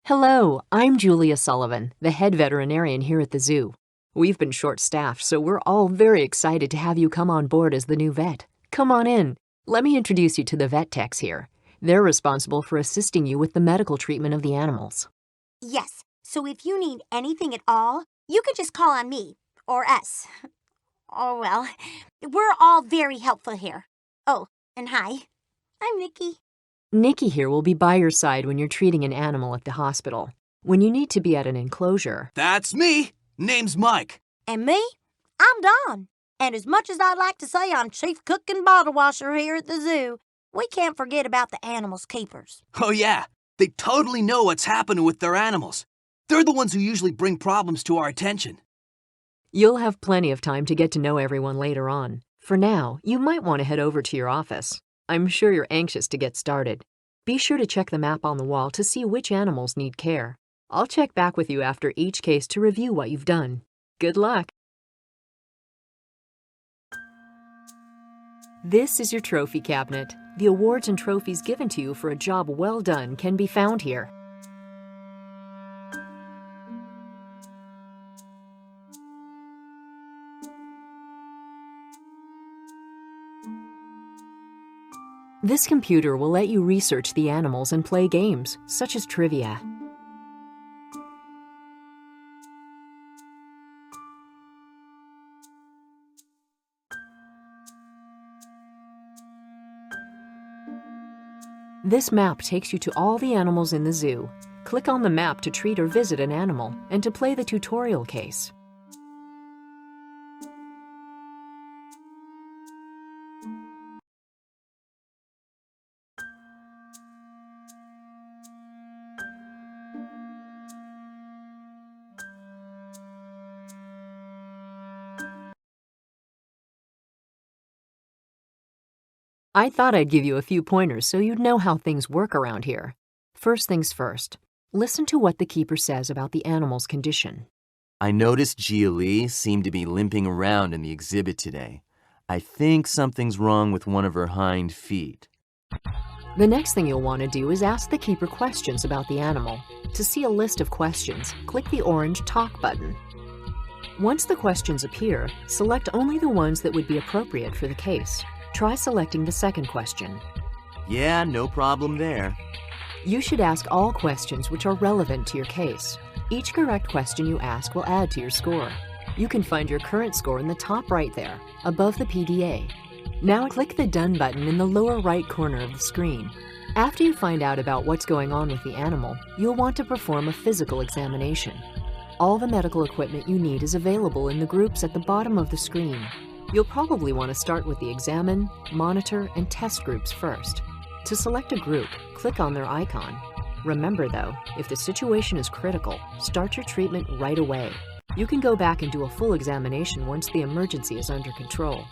Hello, I'm Julia Sullivan, the head veterinarian here at the zoo. We've been short-staffed, so we're all very excited to have you come on board as the new vet. Come on in. Let me introduce you to the vet techs here. They're responsible for assisting you with the medical treatment of the animals. Yes, so if you need anything at all, you can just call on me, or us. Oh, well, we're all very helpful here. Oh, and hi, I'm Nikki. Nikki here will be by your side when you're treating an animal at the hospital. When you need to be at an enclosure. That's me. Name's Mike. And me, I'm Dawn. And as much as I'd like to say I'm chief cook and bottle washer here at the zoo, we can't forget about the animals' keepers. Oh yeah, they totally know what's happening with their animals. They're the ones who usually bring problems to our attention. You'll have plenty of time to get to know everyone later on. For now, you might want to head over to your office. I'm sure you're anxious to get started. Be sure to check the map on the wall to see which animals need care. I'll check back with you after each case to review what you've done. Good luck! This is your trophy cabinet. The awards and trophies given to you for a job well done can be found here. This computer will let you research the animals and play games, such as trivia. This map takes you to all the animals in the zoo. Click on the map to treat or visit an animal and to play the tutorial case. I thought I'd give you a few pointers so you'd know how things work around here. First things first, listen to what the keeper says about the animal's condition. I noticed Gia Lee seemed to be limping around in the exhibit today. I think something's wrong with one of her hind feet. The next thing you'll want to do is ask the keeper questions about the animal. To see a list of questions, click the orange Talk button. Once the questions appear, select only the ones that would be appropriate for the case. Try selecting the second question. Yeah, no problem there. You should ask all questions which are relevant to your case. Each correct question you ask will add to your score. You can find your current score in the top right there, above the PDA. Now click the Done button in the lower right corner of the screen. After you find out about what's going on with the animal, you'll want to perform a physical examination. All the medical equipment you need is available in the groups at the bottom of the screen. You'll probably want to start with the Examine, Monitor, and Test groups first. To select a group, click on their icon. Remember though, if the situation is critical, start your treatment right away. You can go back and do a full examination once the emergency is under control.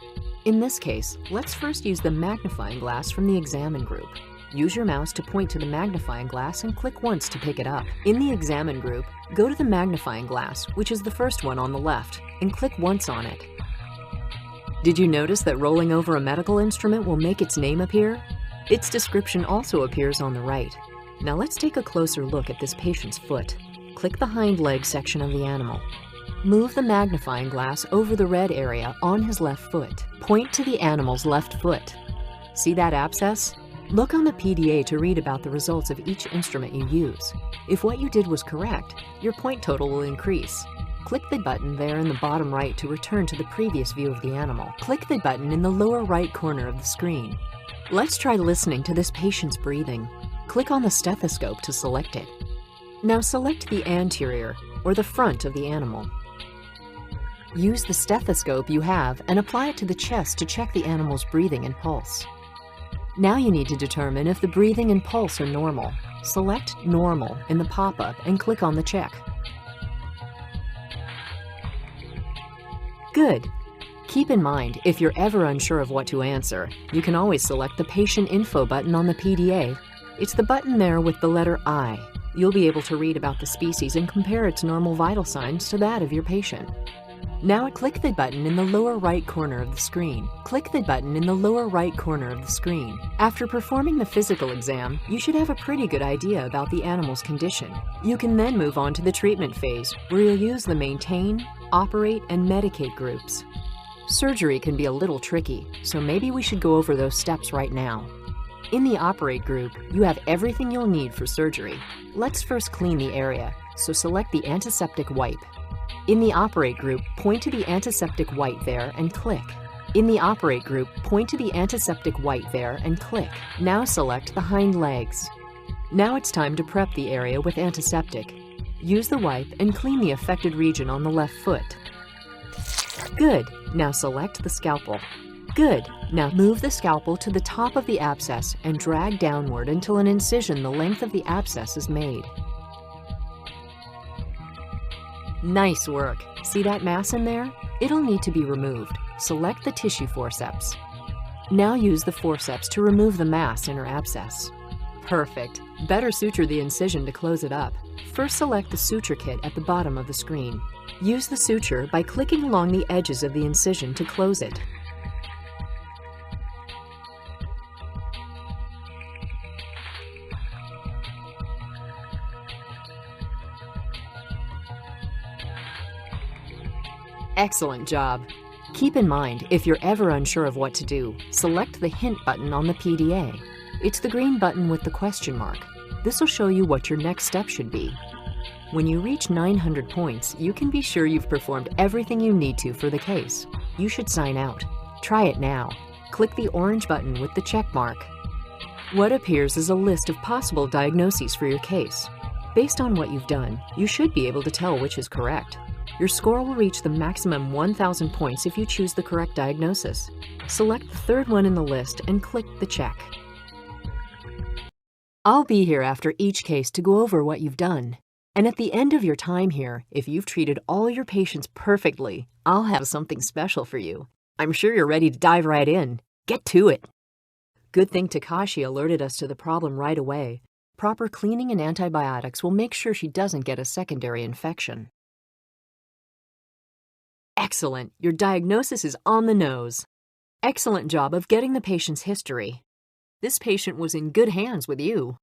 In this case, let's first use the magnifying glass from the Examine group. Use your mouse to point to the magnifying glass and click once to pick it up. In the Examine group, go to the magnifying glass, which is the first one on the left, and click once on it. Did you notice that rolling over a medical instrument will make its name appear? Its description also appears on the right. Now let's take a closer look at this patient's foot. Click the hind leg section of the animal. Move the magnifying glass over the red area on his left foot. Point to the animal's left foot. See that abscess? Look on the PDA to read about the results of each instrument you use. If what you did was correct, your point total will increase. Click the button there in the bottom right to return to the previous view of the animal. Click the button in the lower right corner of the screen. Let's try listening to this patient's breathing. Click on the stethoscope to select it. Now select the anterior, or the front of the animal. Use the stethoscope you have and apply it to the chest to check the animal's breathing and pulse. Now you need to determine if the breathing and pulse are normal. Select Normal in the pop-up and click on the check. Good. Keep in mind, if you're ever unsure of what to answer, you can always select the Patient Info button on the PDA. It's the button there with the letter I. You'll be able to read about the species and compare its normal vital signs to that of your patient. Now click the button in the lower right corner of the screen. Click the button in the lower right corner of the screen. After performing the physical exam, you should have a pretty good idea about the animal's condition. You can then move on to the treatment phase, where you'll use the maintain, operate, and medicate groups. Surgery can be a little tricky, so maybe we should go over those steps right now. In the operate group, you have everything you'll need for surgery. Let's first clean the area, so select the antiseptic wipe. In the operate group, point to the antiseptic wipe there and click. In the operate group, point to the antiseptic wipe there and click. Now select the hind legs. Now it's time to prep the area with antiseptic. Use the wipe and clean the affected region on the left foot. Good. Now select the scalpel. Good. Now move the scalpel to the top of the abscess and drag downward until an incision the length of the abscess is made. Nice work. See that mass in there? It'll need to be removed. Select the tissue forceps. Now use the forceps to remove the mass in her abscess. Perfect. Better suture the incision to close it up. First select the suture kit at the bottom of the screen. Use the suture by clicking along the edges of the incision to close it. Excellent job. Keep in mind, if you're ever unsure of what to do, select the Hint button on the PDA. It's the green button with the question mark. This will show you what your next step should be. When you reach 900 points, you can be sure you've performed everything you need to for the case. You should sign out. Try it now. Click the orange button with the check mark. What appears is a list of possible diagnoses for your case. Based on what you've done, you should be able to tell which is correct. Your score will reach the maximum 1,000 points if you choose the correct diagnosis. Select the third one in the list and click the check. I'll be here after each case to go over what you've done. And at the end of your time here, if you've treated all your patients perfectly, I'll have something special for you. I'm sure you're ready to dive right in. Get to it. Good thing Takashi alerted us to the problem right away. Proper cleaning and antibiotics will make sure she doesn't get a secondary infection. Excellent. Your diagnosis is on the nose. Excellent job of getting the patient's history. This patient was in good hands with you.